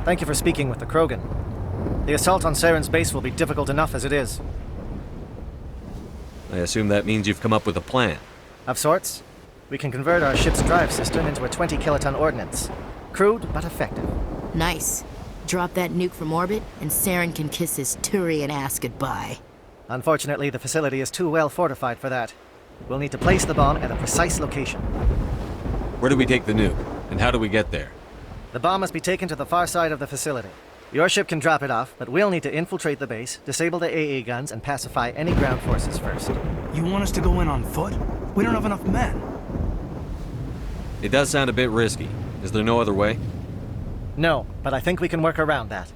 Thank you for speaking with the Krogan. The assault on Saren's base will be difficult enough as it is. I assume that means you've come up with a plan. Of sorts. We can convert our ship's drive system into a 20-kiloton ordnance. Crude, but effective. Nice. Drop that nuke from orbit, and Saren can kiss his Turian ass goodbye. Unfortunately, the facility is too well fortified for that. We'll need to place the bomb at a precise location. Where do we take the nuke? And how do we get there? The bomb must be taken to the far side of the facility. Your ship can drop it off, but we'll need to infiltrate the base, disable the AA guns, and pacify any ground forces first. You want us to go in on foot? We don't have enough men. It does sound a bit risky. Is there no other way? No, but I think we can work around that.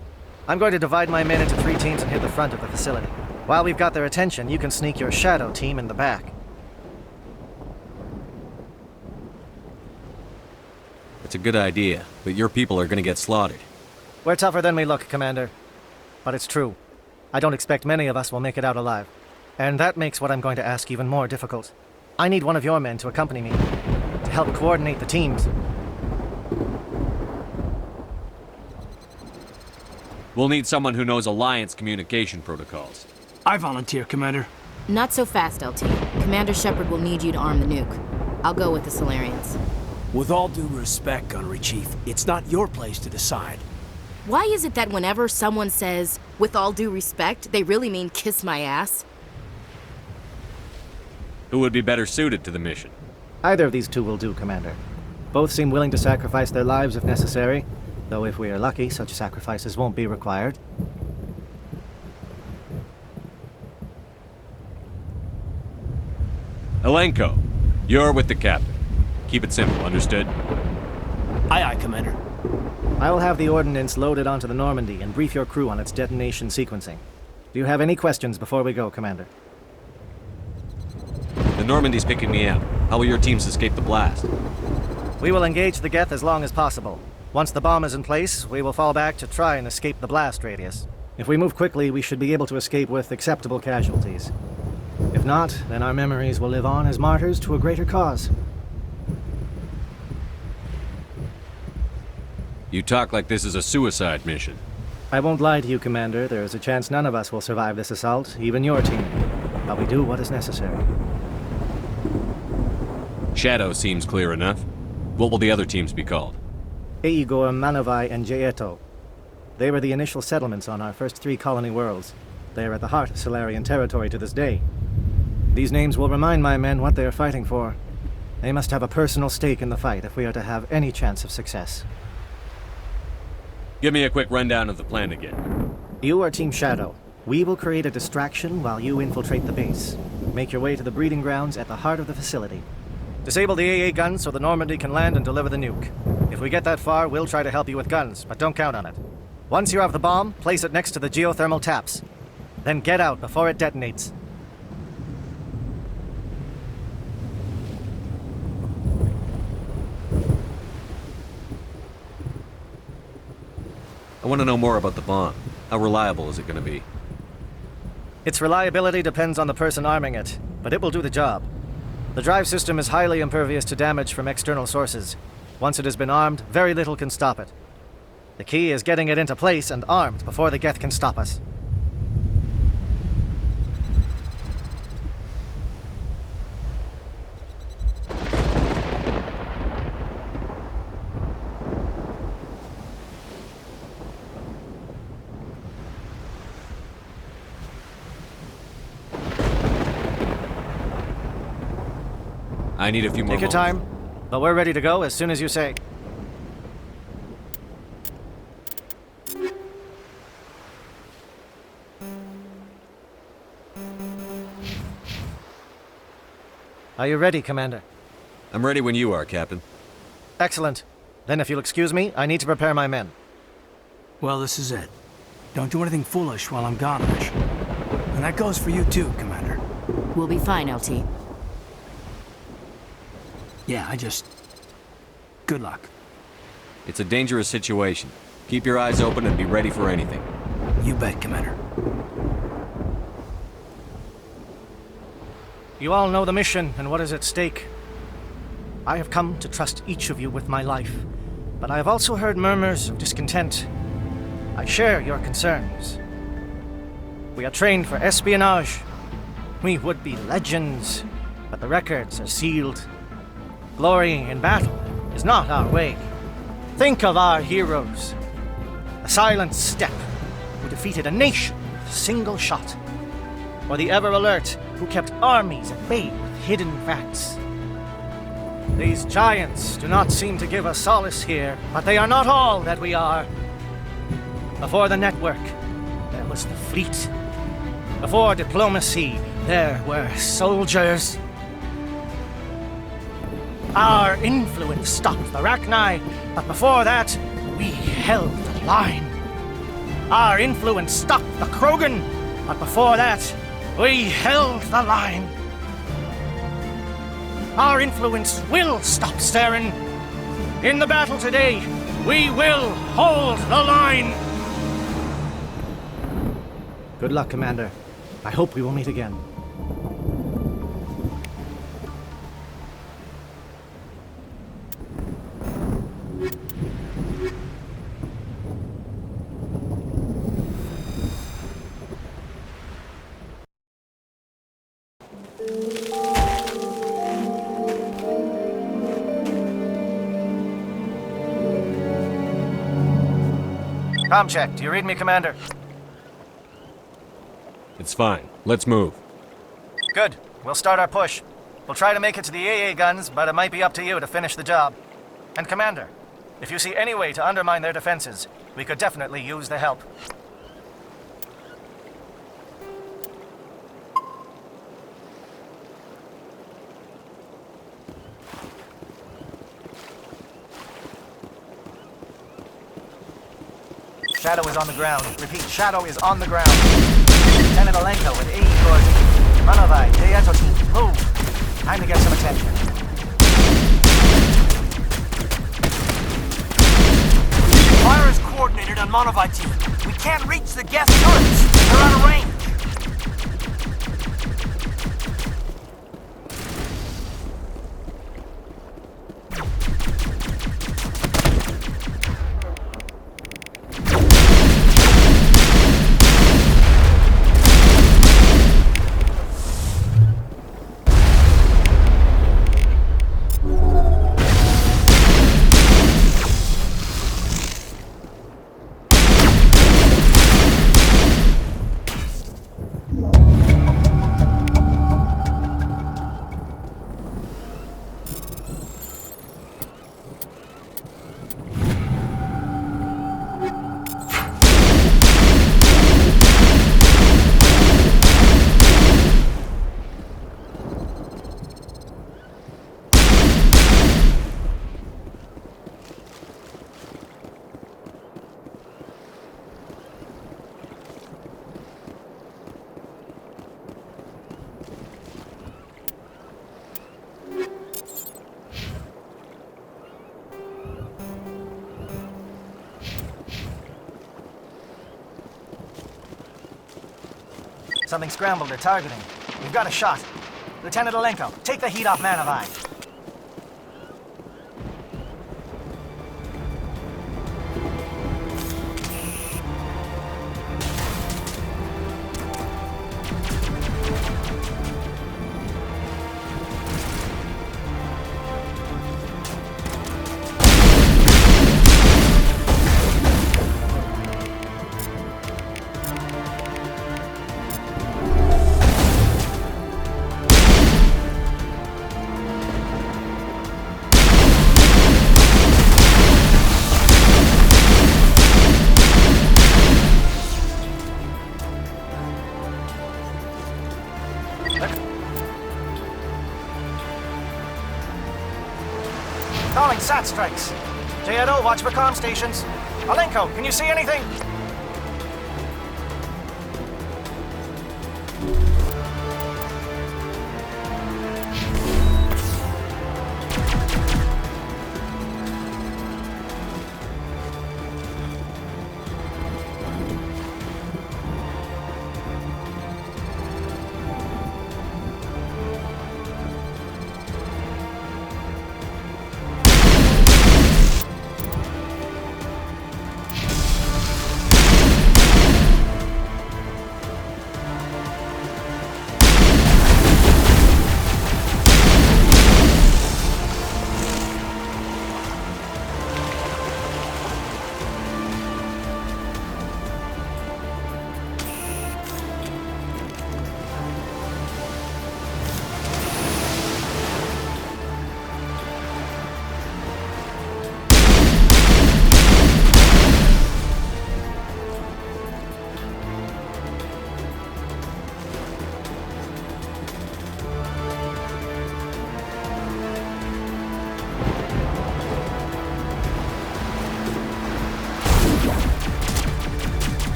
I'm going to divide my men into 3 teams and hit the front of the facility. While we've got their attention, you can sneak your shadow team in the back. It's a good idea, but your people are gonna get slaughtered. We're tougher than we look, Commander. But it's true. I don't expect many of us will make it out alive. And that makes what I'm going to ask even more difficult. I need one of your men to accompany me, to help coordinate the teams. We'll need someone who knows Alliance communication protocols. I volunteer, Commander. Not so fast, LT. Commander Shepard will need you to arm the nuke. I'll go with the Solarians. With all due respect, Gunnery Chief, it's not your place to decide. Why is it that whenever someone says, with all due respect, they really mean kiss my ass? Who would be better suited to the mission? Either of these two will do, Commander. Both seem willing to sacrifice their lives if necessary, though if we are lucky, such sacrifices won't be required. Elenko, you're with the captain. Keep it simple, understood? Aye, aye, Commander. I will have the ordnance loaded onto the Normandy and brief your crew on its detonation sequencing. Do you have any questions before we go, Commander? The Normandy's picking me out. How will your teams escape the blast? We will engage the Geth as long as possible. Once the bomb is in place, we will fall back to try and escape the blast radius. If we move quickly, we should be able to escape with acceptable casualties. If not, then our memories will live on as martyrs to a greater cause. You talk like this is a suicide mission. I won't lie to you, Commander. There is a chance none of us will survive this assault, even your team. But we do what is necessary. Shadow seems clear enough. What will the other teams be called? Igor, Manavai, and Jaeto. They were the initial settlements on our first 3 colony worlds. They are at the heart of Solarian territory to this day. These names will remind my men what they are fighting for. They must have a personal stake in the fight if we are to have any chance of success. Give me a quick rundown of the plan again. You are Team Shadow. We will create a distraction while you infiltrate the base. Make your way to the breeding grounds at the heart of the facility. Disable the AA guns so the Normandy can land and deliver the nuke. If we get that far, we'll try to help you with guns, but don't count on it. Once you have the bomb, place it next to the geothermal taps. Then get out before it detonates. I want to know more about the bomb. How reliable is it going to be? Its reliability depends on the person arming it, but it will do the job. The drive system is highly impervious to damage from external sources. Once it has been armed, very little can stop it. The key is getting it into place and armed before the Geth can stop us. I need a few more Take your moments. time, but we're ready to go as soon as you say. Are you ready, Commander? I'm ready when you are, Captain. Excellent. Then if you'll excuse me, I need to prepare my men. Well, this is it. Don't do anything foolish while I'm gone, Ash. And that goes for you too, Commander. We'll be fine, LT. Yeah, good luck. It's a dangerous situation. Keep your eyes open and be ready for anything. You bet, Commander. You all know the mission and what is at stake. I have come to trust each of you with my life, but I have also heard murmurs of discontent. I share your concerns. We are trained for espionage. We would be legends, but the records are sealed. Glory in battle is not our way. Think of our heroes. The silent step who defeated a nation with a single shot. Or the ever-alert who kept armies at bay with hidden facts. These giants do not seem to give us solace here, but they are not all that we are. Before the network, there was the fleet. Before diplomacy, there were soldiers. Our influence stopped the Rachni, but before that, we held the line. Our influence stopped the Krogan, but before that, we held the line. Our influence will stop Saren. In the battle today, we will hold the line. Good luck, Commander. I hope we will meet again. Com check. Do you read me, Commander? It's fine. Let's move. Good. We'll start our push. We'll try to make it to the AA guns, but it might be up to you to finish the job. And Commander, if you see any way to undermine their defenses, we could definitely use the help. Shadow is on the ground. Repeat, Shadow is on the ground. Lieutenant Alenko with AE Gordon. Manovai, Deato team, move. Time to get some attention. Fire is coordinated on Monovai team. We can't reach the guest turrets. They're out of range. Something scrambled. They're targeting. We've got a shot. Lieutenant Alenko, take the heat off Manovai. Calling SAT strikes. J.Edo, watch for comm stations. Alenko, can you see anything?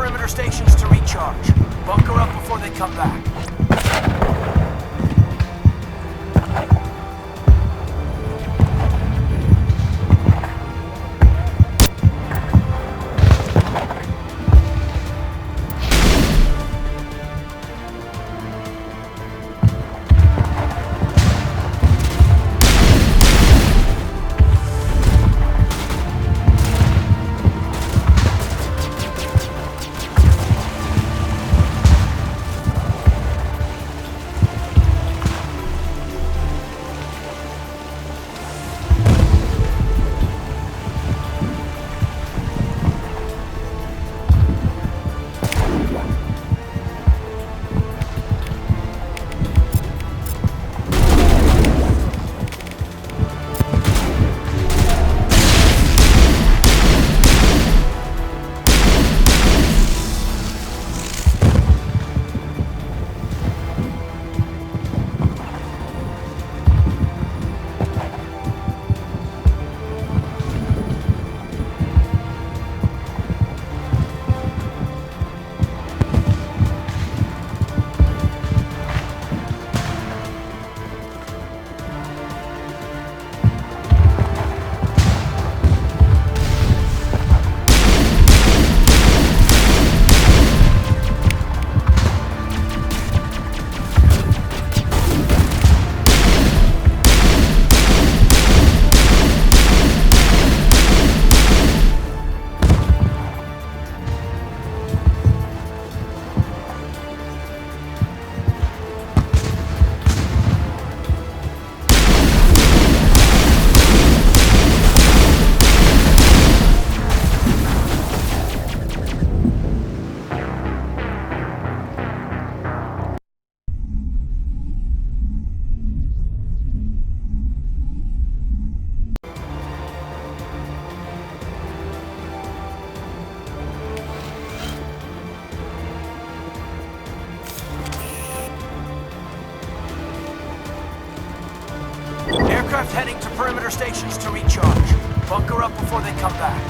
perimeter stations to recharge. Bunker up before they come back. Aircraft heading to perimeter stations to recharge. Bunker up before they come back.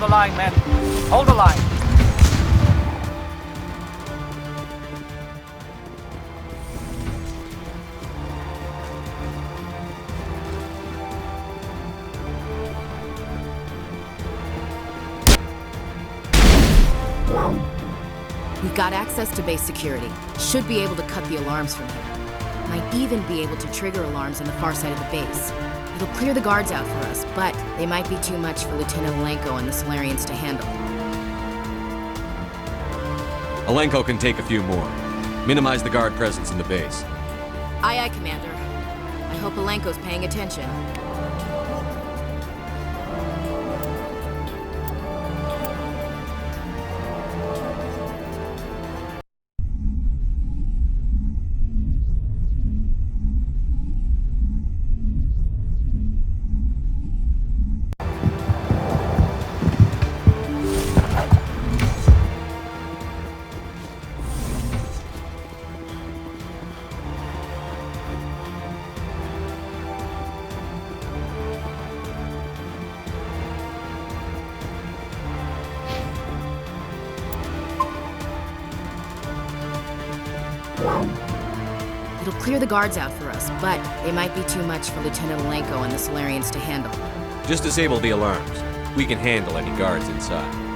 the line, men. Hold the line. We've got access to base security. Should be able to cut the alarms from here. Might even be able to trigger alarms on the far side of the base. It'll clear the guards out for us, but they might be too much for Lieutenant Alenko and the Solarians to handle. Alenko can take a few more. Minimize the guard presence in the base. Aye, aye, Commander. I hope Alenko's paying attention. It'll clear the guards out for us, but they might be too much for Lieutenant Alenko and the Solarians to handle. Just disable the alarms. We can handle any guards inside.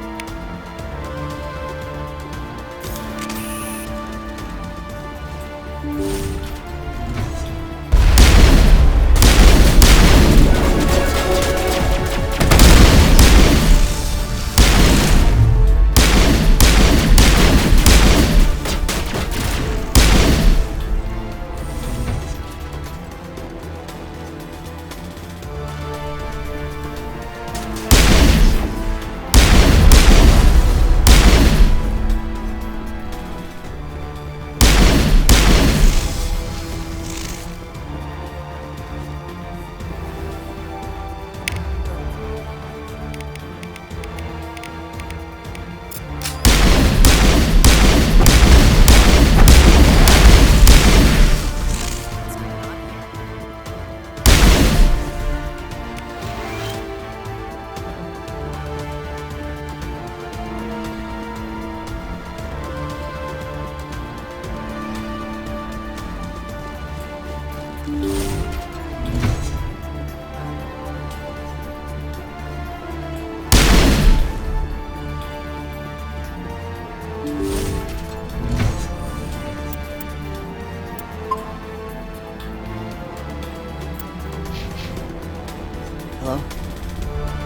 Hello?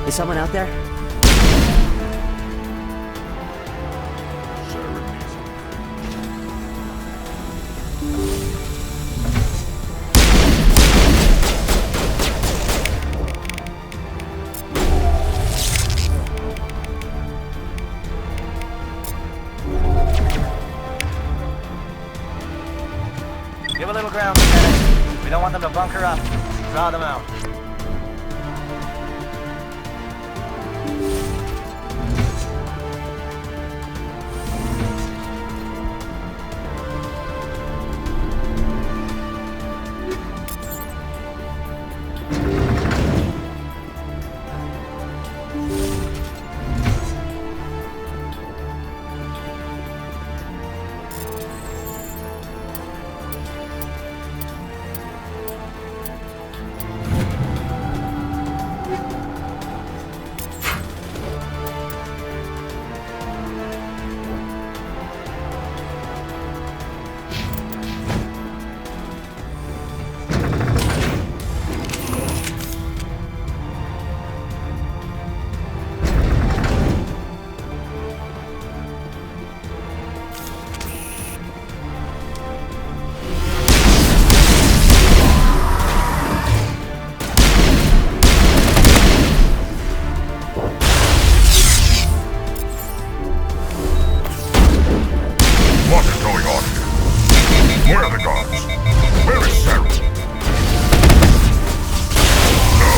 Is someone out there? Give a little ground, Lieutenant. We don't want them to bunker up. Draw them out. What is going on here? Where are the guards? Where is Saren? No!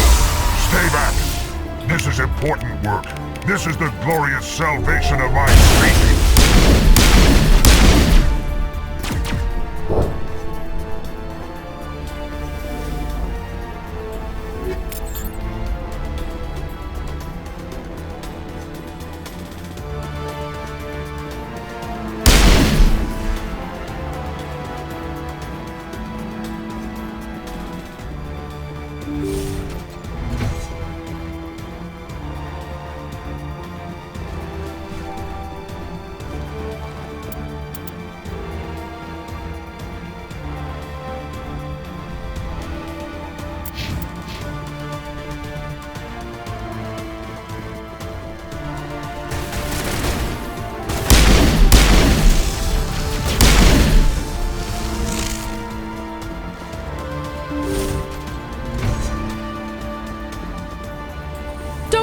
Stay back! This is important work. This is the glorious salvation of my species.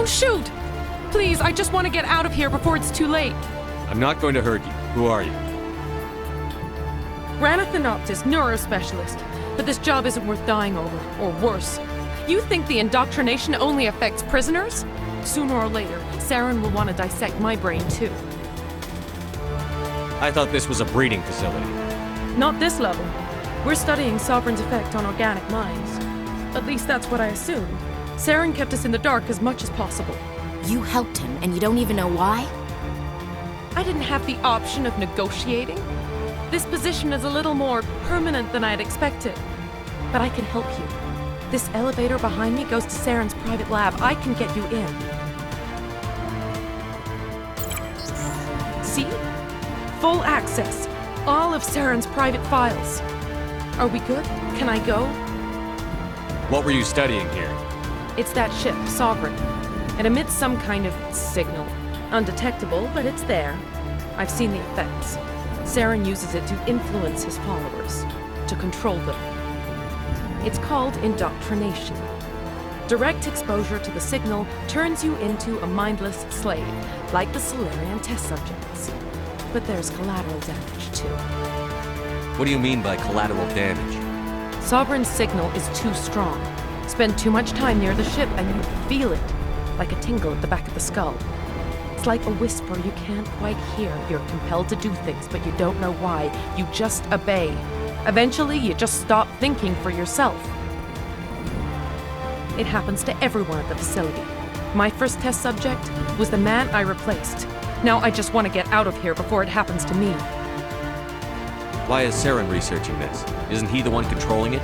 Don't shoot! Please, I just want to get out of here before it's too late. I'm not going to hurt you. Who are you? Ranathanoptis, neurospecialist. But this job isn't worth dying over, or worse. You think the indoctrination only affects prisoners? Sooner or later, Saren will want to dissect my brain too. I thought this was a breeding facility. Not this level. We're studying Sovereign's effect on organic minds. At least that's what I assumed. Saren kept us in the dark as much as possible. You helped him, and you don't even know why? I didn't have the option of negotiating. This position is a little more permanent than I'd expected. But I can help you. This elevator behind me goes to Saren's private lab. I can get you in. See? Full access. All of Saren's private files. Are we good? Can I go? What were you studying here? It's that ship, Sovereign. It emits some kind of signal. Undetectable, but it's there. I've seen the effects. Saren uses it to influence his followers, to control them. It's called indoctrination. Direct exposure to the signal turns you into a mindless slave, like the Solarian test subjects. But there's collateral damage, too. What do you mean by collateral damage? Sovereign's signal is too strong. Spend too much time near the ship and you feel it, like a tingle at the back of the skull. It's like a whisper you can't quite hear. You're compelled to do things, but you don't know why. You just obey. Eventually, you just stop thinking for yourself. It happens to everyone at the facility. My first test subject was the man I replaced. Now I just want to get out of here before it happens to me. Why is Saren researching this? Isn't he the one controlling it?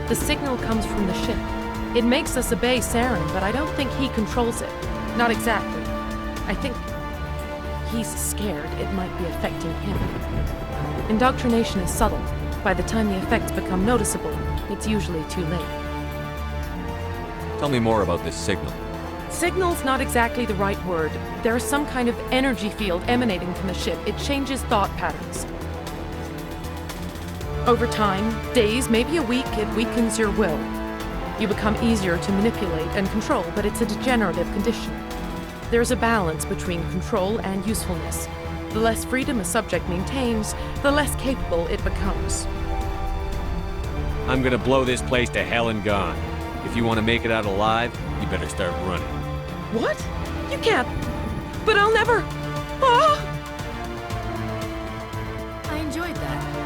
The signal comes from the ship. It makes us obey Saren, but I don't think he controls it. Not exactly. I think he's scared it might be affecting him. Indoctrination is subtle. By the time the effects become noticeable, it's usually too late. Tell me more about this signal. Signal's not exactly the right word. There is some kind of energy field emanating from the ship. It changes thought patterns. Over time, days, maybe a week, it weakens your will. You become easier to manipulate and control, but it's a degenerative condition. There's a balance between control and usefulness. The less freedom a subject maintains, the less capable it becomes. I'm gonna blow this place to hell and gone. If you want to make it out alive, you better start running. What? You can't. But I'll never. Ah! I enjoyed that.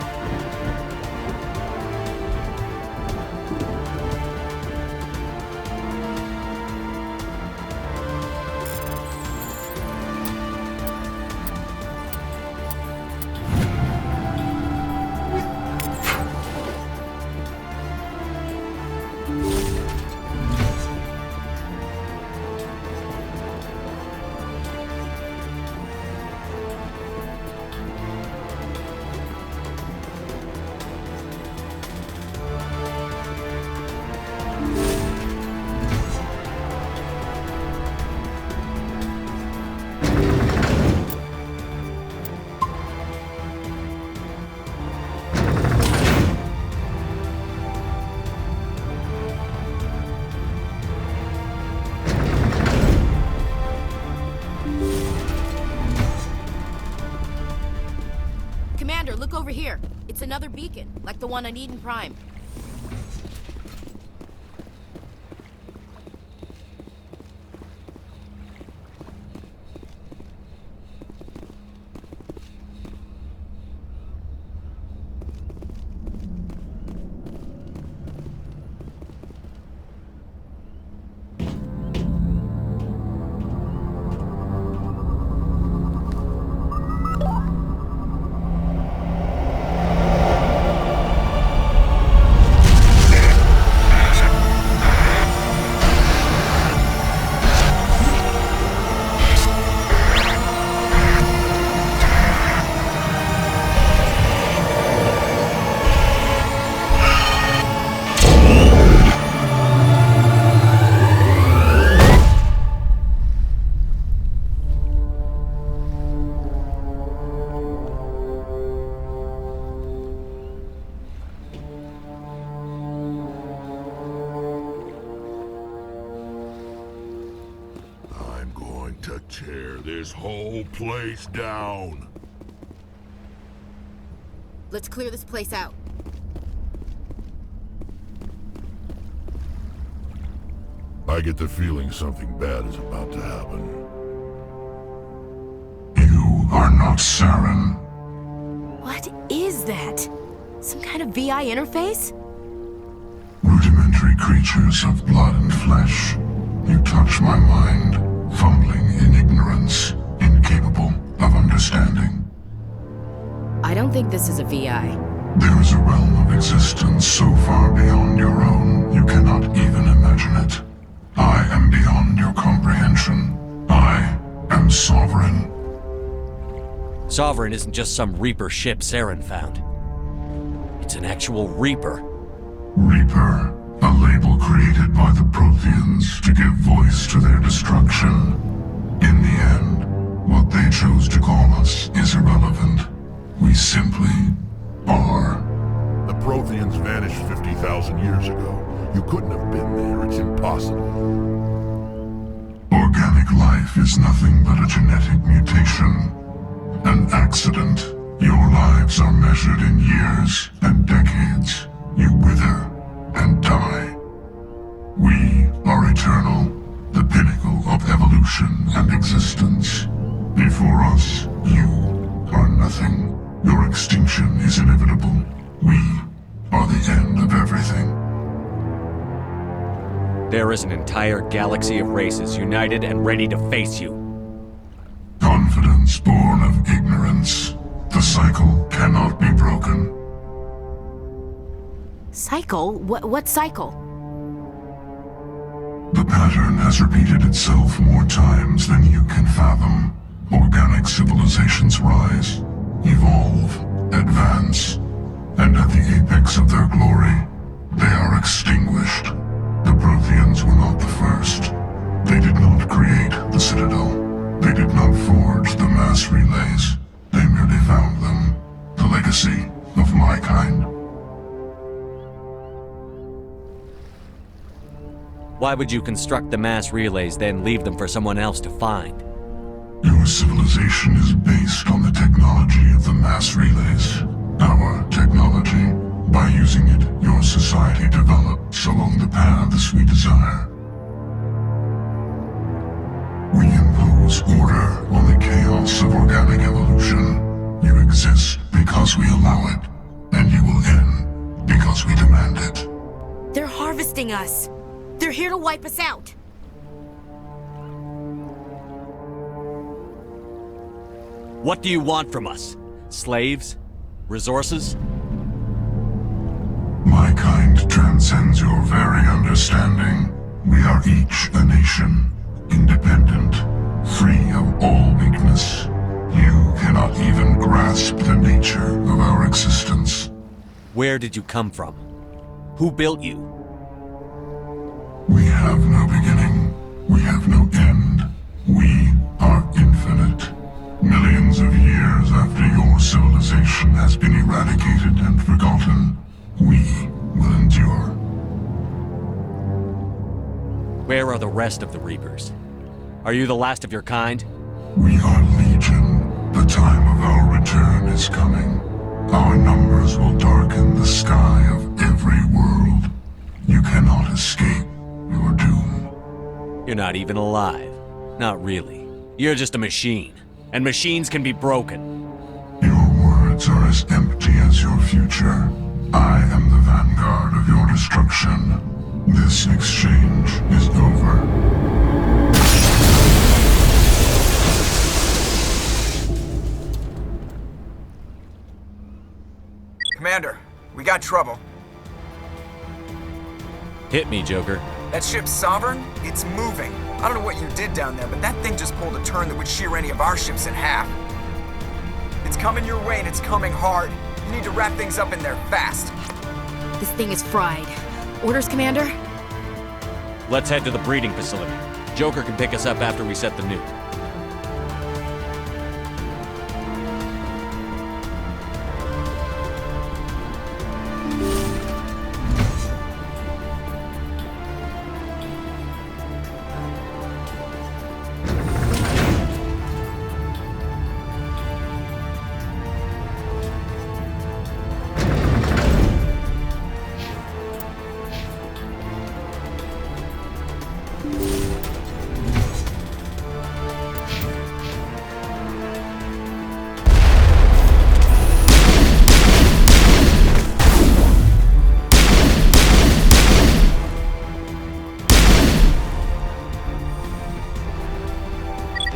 Commander, look over here. It's another beacon, like the one on Eden Prime. Tear this whole place down. Let's clear this place out. I get the feeling something bad is about to happen. You are not Saren. What is that? Some kind of VI interface? Rudimentary creatures of blood and flesh. You touch my mind, fumbling in ignorance, incapable of understanding. I don't think this is a VI. There is a realm of existence so far beyond your own, you cannot even imagine it. I am beyond your comprehension. I am Sovereign. Sovereign isn't just some Reaper ship Saren found. It's an actual Reaper. Reaper, a label created by the Protheans to give voice to their destruction. In the end, what they chose to call us is irrelevant. We simply are. The Protheans vanished 50,000 years ago. You couldn't have been there, it's impossible. Organic life is nothing but a genetic mutation. An accident. Your lives are measured in years and decades. You wither and die. We are eternal, the pinnacle of evolution and existence. Before us, you are nothing. Your extinction is inevitable. We are the end of everything. There is an entire galaxy of races united and ready to face you. Confidence born of ignorance. The cycle cannot be broken. Cycle? What cycle? The pattern has repeated itself more times than you can fathom. Organic civilizations rise, evolve, advance, and at the apex of their glory, they are extinguished. The Protheans were not the first. They did not create the Citadel. They did not forge the mass relays. They merely found them. The legacy of my kind. Why would you construct the mass relays, then leave them for someone else to find? Your civilization is based on the technology of the mass relays. Our technology. By using it, your society develops along the paths we desire. We impose order on the chaos of organic evolution. You exist because we allow it, and you will end because we demand it. They're harvesting us. They're here to wipe us out. What do you want from us? Slaves? Resources? My kind transcends your very understanding. We are each a nation, independent, free of all weakness. You cannot even grasp the nature of our existence. Where did you come from? Who built you? We have no beginning. We have no end. We are infinite. Millions of years after your civilization has been eradicated and forgotten, we will endure. Where are the rest of the Reapers? Are you the last of your kind? We are legion. The time of our return is coming. Our numbers will darken the sky of every world. You cannot escape your doom. You're not even alive. Not really. You're just a machine. And machines can be broken. Your words are as empty as your future. I am the vanguard of your destruction. This exchange is over. Commander, we got trouble. Hit me, Joker. That ship's Sovereign? It's moving. I don't know what you did down there, but that thing just pulled a turn that would shear any of our ships in half. It's coming your way and it's coming hard. You need to wrap things up in there fast. This thing is fried. Orders, Commander? Let's head to the breeding facility. Joker can pick us up after we set the nuke.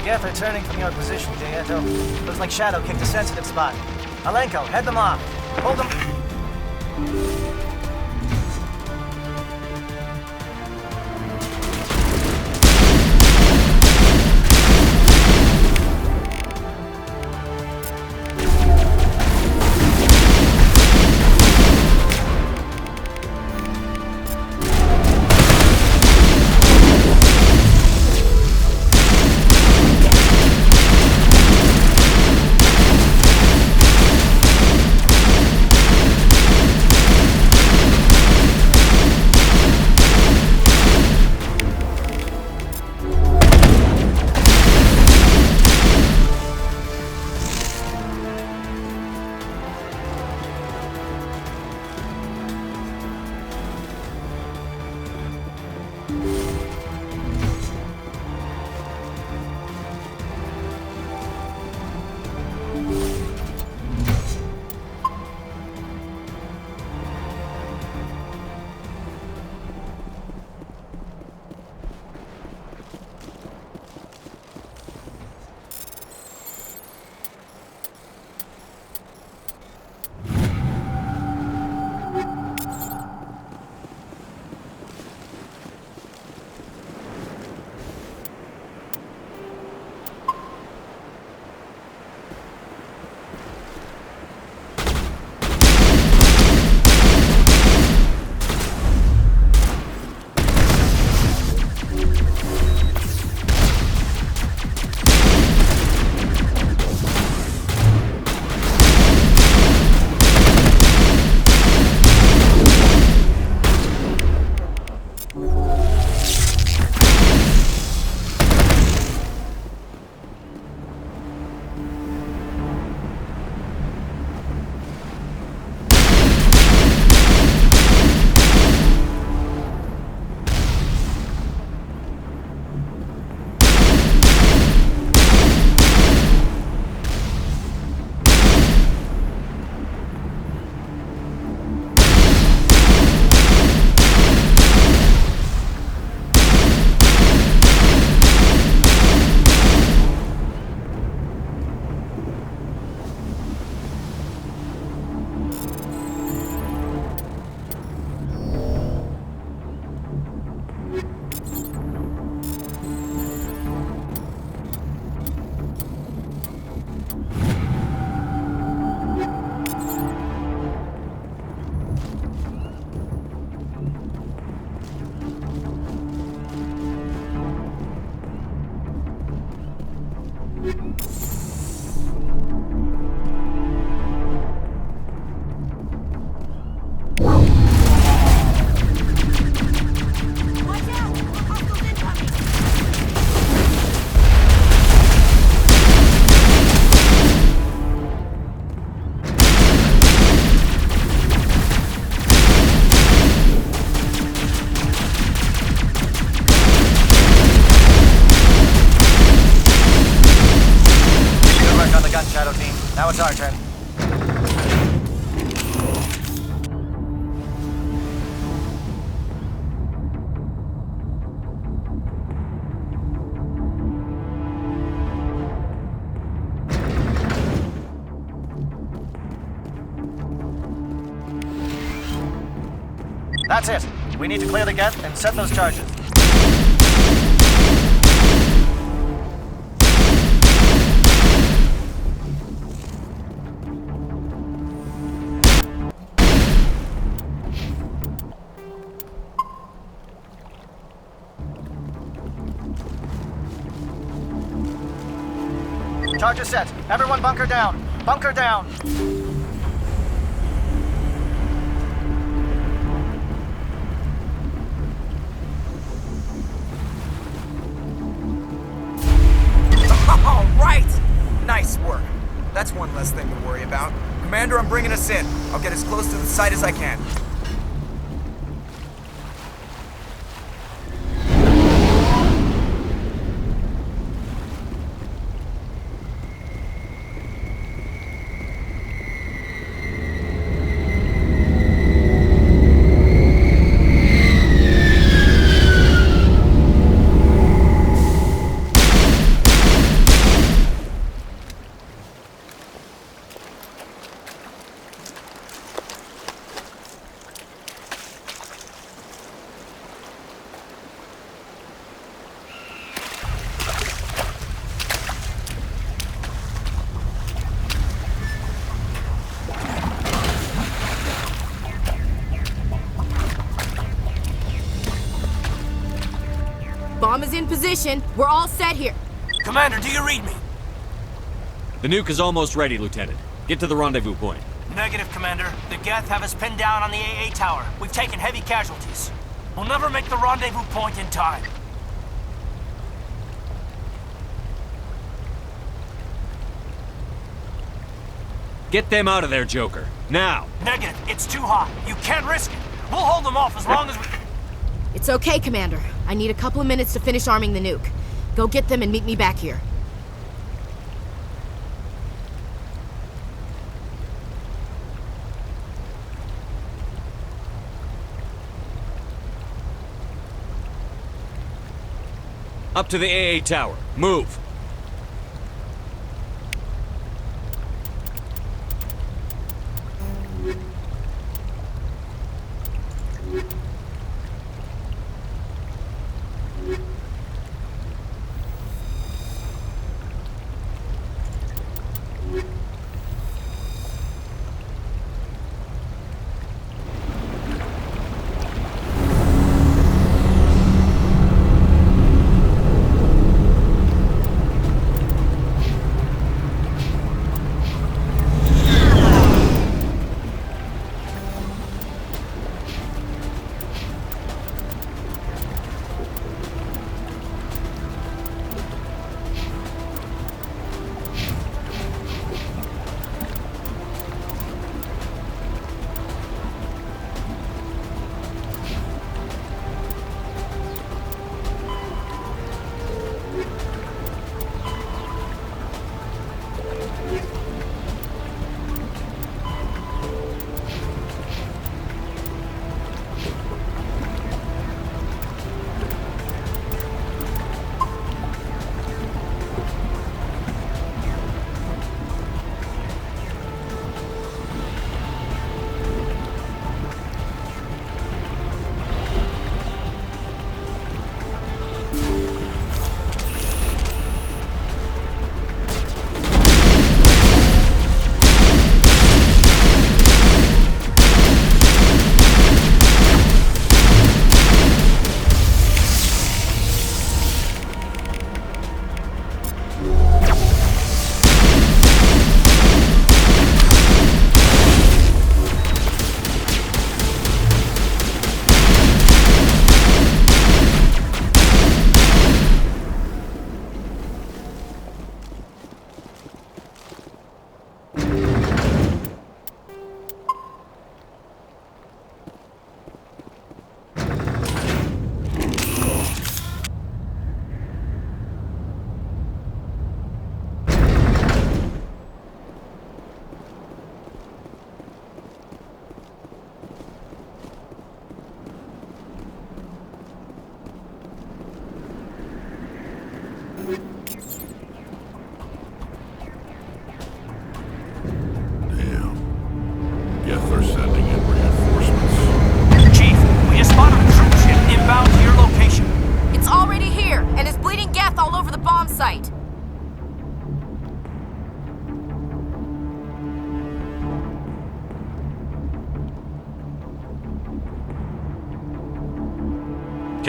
Geth are turning from your position, Dieto. Looks like Shadow kicked a sensitive spot. Alenko, head them off. Hold them. Now it's our turn. That's it. We need to clear the gate and set those charges. Charges set. Everyone bunker down. Bunker down. All right! Nice work. That's one less thing to worry about. Commander, I'm bringing us in. I'll get as close to the site as I can. in position. We're all set here. Commander, do you read me? The nuke is almost ready, Lieutenant. Get to the rendezvous point. Negative, Commander. The Geth have us pinned down on the AA tower. We've taken heavy casualties. We'll never make the rendezvous point in time. Get them out of there, Joker. Now! Negative. It's too hot. You can't risk it. We'll hold them off as long as we... It's okay, Commander. I need a couple of minutes to finish arming the nuke. Go get them and meet me back here. Up to the AA tower. Move!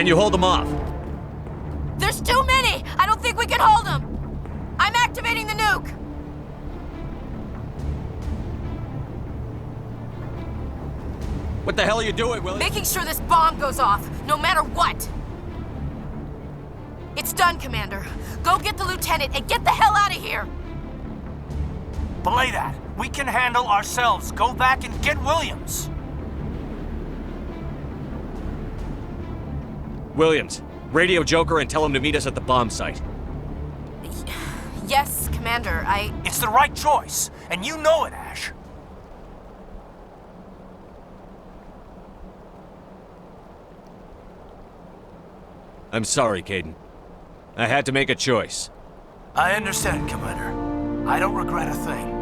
Can you hold them off? There's too many! I don't think we can hold them! I'm activating the nuke! What the hell are you doing, Willie? Making sure this bomb goes off, no matter what! It's done, Commander. Go get the lieutenant and get the hell out of here! Belay that. We can handle ourselves. Go back and get Williams. Williams, radio Joker and tell him to meet us at the bomb site. Yes, Commander, It's the right choice, and you know it, Ash. I'm sorry, KAIDAN. I had to make a choice. I understand, Commander. I don't regret a thing.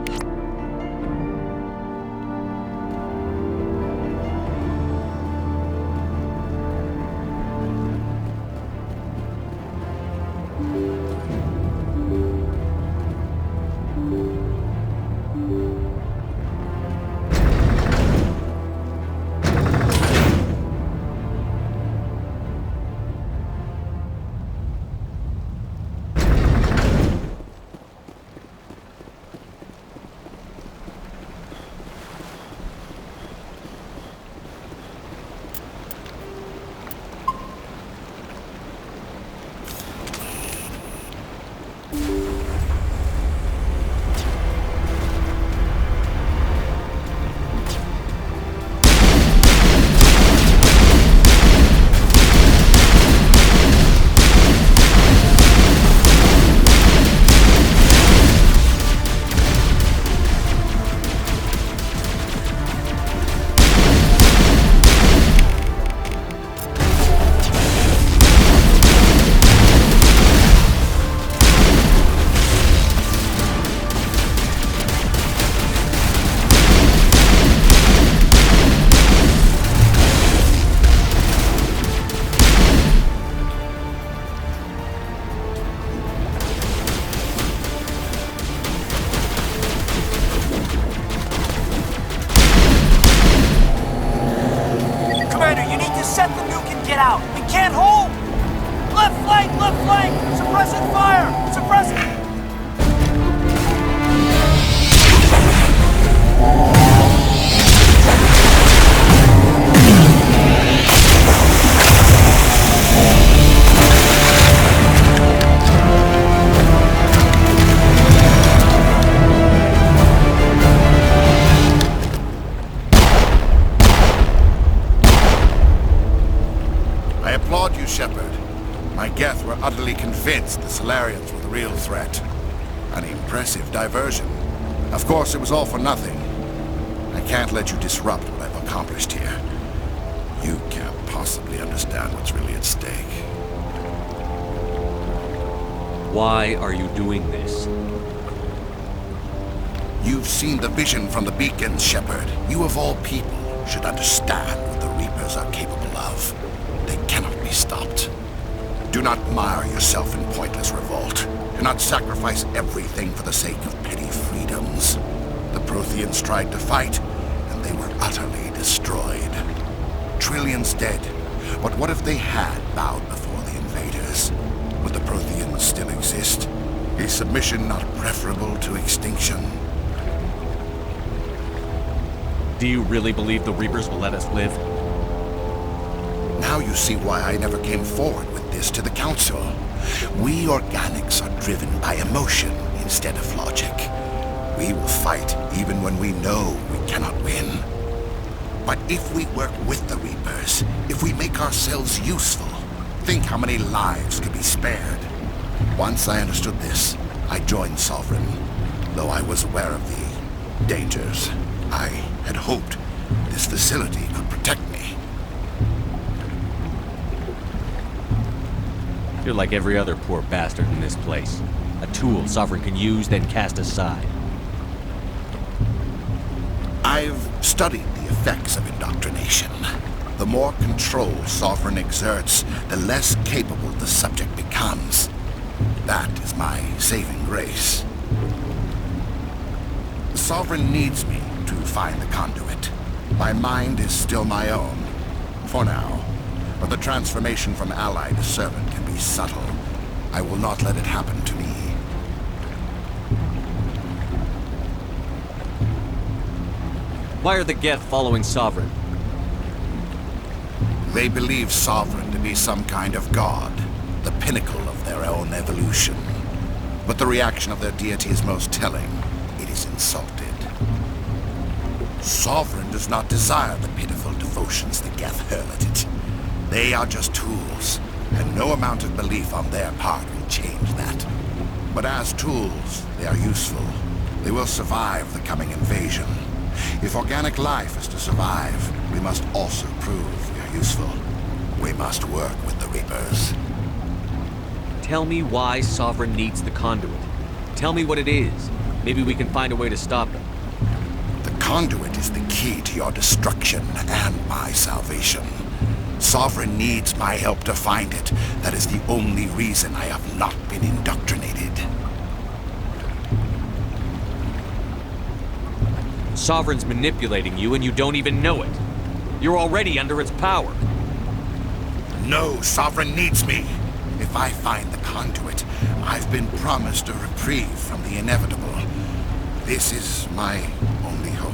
Taking fire! Suppress it! I applaud you, Shepard. My Geth were utterly convinced the Solarians were the real threat. An impressive diversion. Of course, it was all for nothing. I can't let you disrupt what I've accomplished here. You can't possibly understand what's really at stake. Why are you doing this? You've seen the vision from the beacons, Shepard. You of all people should understand what the Reapers are capable of. They cannot be stopped. Do not mire yourself in pointless revolt. Do not sacrifice everything for the sake of petty freedoms. The Protheans tried to fight, and they were utterly destroyed. Trillions dead. But what if they had bowed before the invaders? Would the Protheans still exist? Is submission not preferable to extinction? Do you really believe the Reapers will let us live? Now you see why I never came forward with this to the Council. We organics are driven by emotion instead of logic. We will fight even when we know we cannot win. But if we work with the Reapers, if we make ourselves useful, think how many lives could be spared. Once I understood this, I joined Sovereign, though I was aware of the dangers. I had hoped this facility could protect me. You're like every other poor bastard in this place. A tool Sovereign can use, then cast aside. I've studied the effects of indoctrination. The more control Sovereign exerts, the less capable the subject becomes. That is my saving grace. The Sovereign needs me to find the conduit. My mind is still my own, for now. But the transformation from ally to servant can be subtle. I will not let it happen to me. Why are the Geth following Sovereign? They believe Sovereign to be some kind of god, the pinnacle of their own evolution. But the reaction of their deity is most telling. It is insulted. Sovereign does not desire the pitiful devotions the Geth hurl at it. They are just tools, and no amount of belief on their part will change that. But as tools, they are useful. They will survive the coming invasion. If organic life is to survive, we must also prove we are useful. We must work with the Reapers. Tell me why Sovereign needs the conduit. Tell me what it is. Maybe we can find a way to stop them. The conduit is the key to your destruction and my salvation. Sovereign needs my help to find it. That is the only reason I have not been indoctrinated. Sovereign's manipulating you and you don't even know it. You're already under its power. No, Sovereign needs me. If I find the conduit, I've been promised a reprieve from the inevitable. This is my only hope.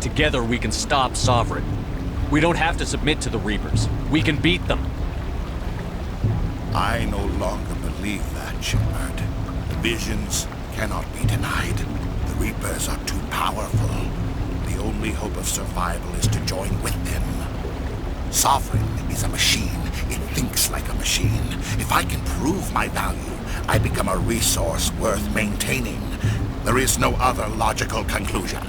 Together we can stop Sovereign. We don't have to submit to the Reapers. We can beat them. I no longer believe that, Shepard. The visions cannot be denied. The Reapers are too powerful. The only hope of survival is to join with them. Sovereign is a machine. It thinks like a machine. If I can prove my value, I become a resource worth maintaining. There is no other logical conclusion.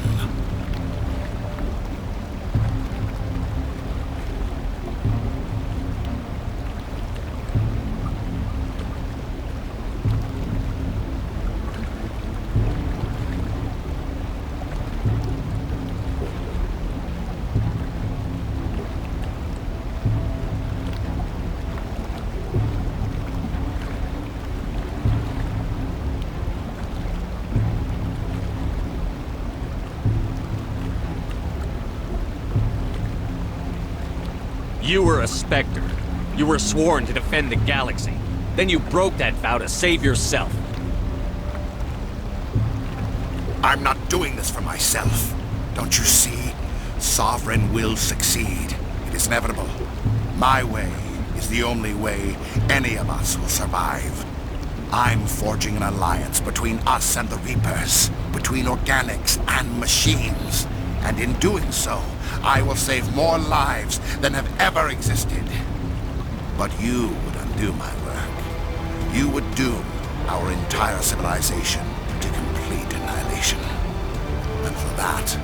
You were a Spectre. You were sworn to defend the galaxy. Then you broke that vow to save yourself. I'm not doing this for myself. Don't you see? Sovereign will succeed. It is inevitable. My way is the only way any of us will survive. I'm forging an alliance between us and the Reapers, between organics and machines. And in doing so, I will save more lives than have ever existed. But you would undo my work. You would doom our entire civilization to complete annihilation. And for that,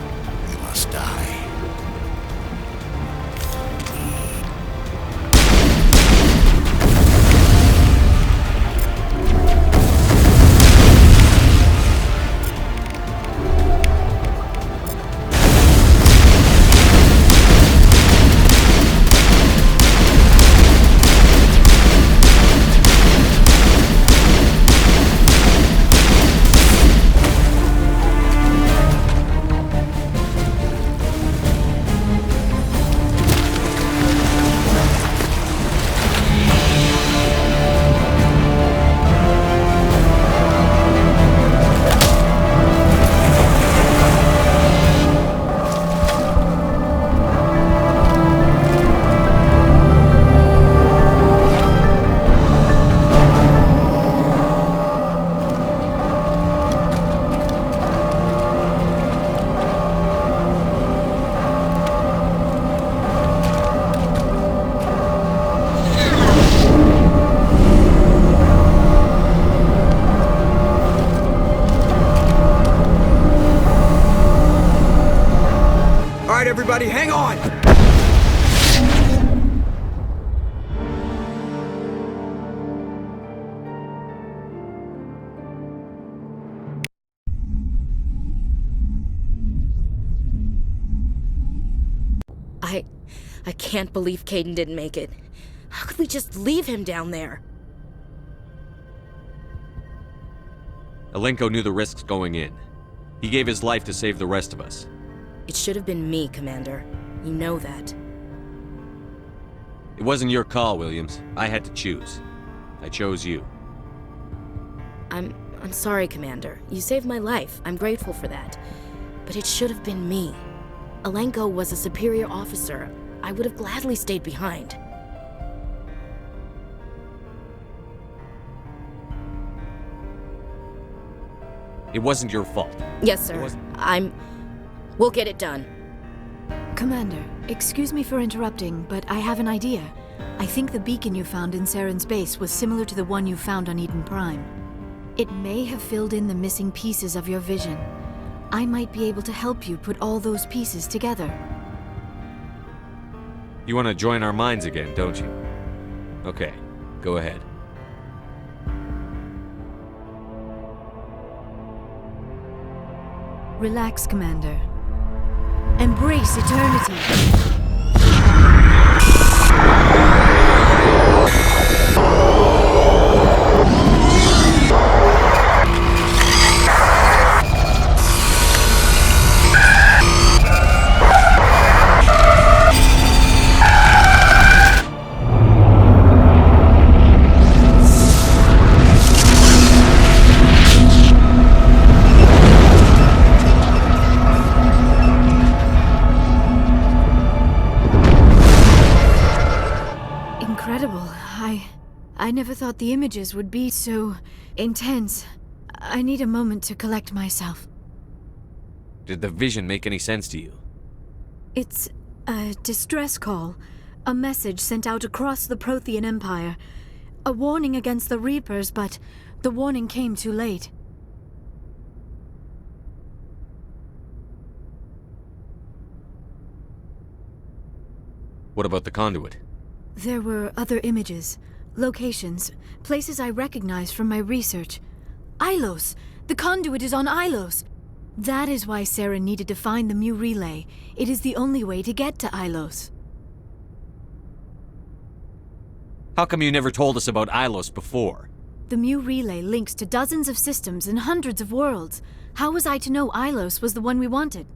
you must die. Everybody, hang on! I can't believe KAIDAN didn't make it. How could we just leave him down there? Alenko knew the risks going in. He gave his life to save the rest of us. It should have been me, Commander. You know that. It wasn't your call, Williams. I had to choose. I chose you. I'm sorry, Commander. You saved my life. I'm grateful for that. But it should have been me. Alenko was a superior officer. I would have gladly stayed behind. It wasn't your fault. Yes, sir. We'll get it done. Commander, excuse me for interrupting, but I have an idea. I think the beacon you found in Saren's base was similar to the one you found on Eden Prime. It may have filled in the missing pieces of your vision. I might be able to help you put all those pieces together. You want to join our minds again, don't you? Okay, go ahead. Relax, Commander. Embrace eternity. I never thought the images would be so intense. I need a moment to collect myself. Did the vision make any sense to you? It's a distress call. A message sent out across the Prothean Empire. A warning against the Reapers, but the warning came too late. What about the conduit? There were other images. Locations, places I recognize from my research. Ilos! The conduit is on Ilos! That is why Saren needed to find the Mu relay. It is the only way to get to Ilos. How come you never told us about Ilos before? The Mu relay links to dozens of systems and hundreds of worlds. How was I to know Ilos was the one we wanted?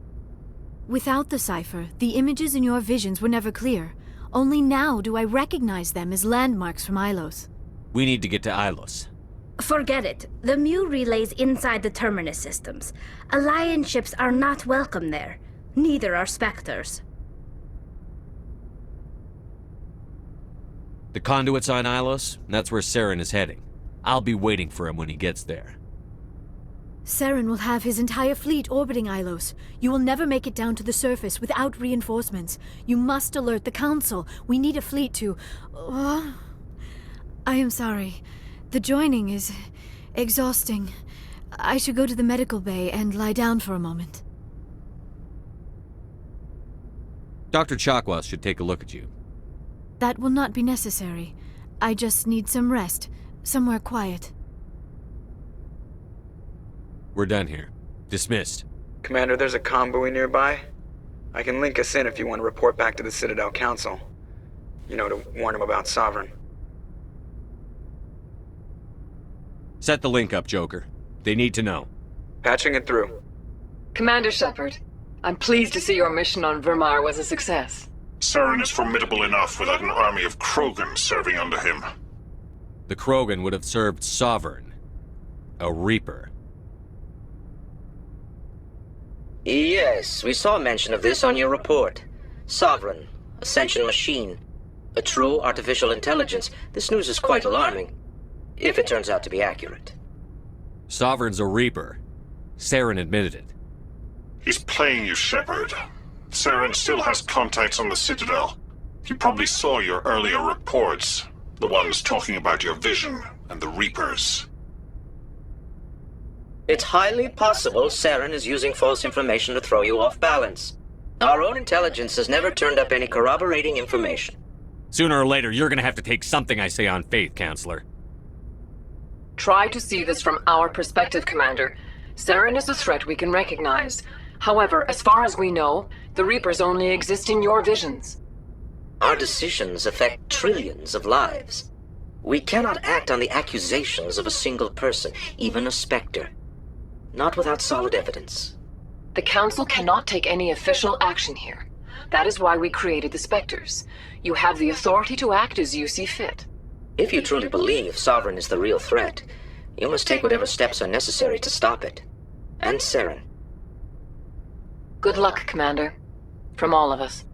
Without the cipher, the images in your visions were never clear. Only now do I recognize them as landmarks from Ilos. We need to get to Ilos. Forget it. The Mu relay's inside the Terminus systems. Alliance ships are not welcome there. Neither are Spectres. The conduit's on Ilos, and that's where Saren is heading. I'll be waiting for him when he gets there. Saren will have his entire fleet orbiting Ilos. You will never make it down to the surface without reinforcements. You must alert the Council. We need a fleet to... I am sorry. The joining is exhausting. I should go to the medical bay and lie down for a moment. Dr. Chakwas should take a look at you. That will not be necessary. I just need some rest. Somewhere quiet. We're done here. Dismissed. Commander, there's a convoy nearby. I can link us in if you want to report back to the Citadel Council. You know, to warn them about Sovereign. Set the link up, Joker. They need to know. Patching it through. Commander Shepard, I'm pleased to see your mission on Vermar was a success. Saren is formidable enough without an army of Krogan serving under him. The Krogan would have served Sovereign. A Reaper. Yes, we saw mention of this on your report. Sovereign, Ascension machine, a true artificial intelligence. This news is quite alarming, if it turns out to be accurate. Sovereign's a Reaper. Saren admitted it. He's playing you, Shepard. Saren still has contacts on the Citadel. He probably saw your earlier reports, the ones talking about your vision and the Reapers. It's highly possible Saren is using false information to throw you off balance. Our own intelligence has never turned up any corroborating information. Sooner or later, you're gonna have to take something I say on faith, Counselor. Try to see this from our perspective, Commander. Saren is a threat we can recognize. However, as far as we know, the Reapers only exist in your visions. Our decisions affect trillions of lives. We cannot act on the accusations of a single person, even a Spectre. Not without solid evidence. The Council cannot take any official action here. That is why we created the Spectres. You have the authority to act as you see fit. If you truly believe Sovereign is the real threat, you must take whatever steps are necessary to stop it. And Saren. Good luck, Commander. From all of us.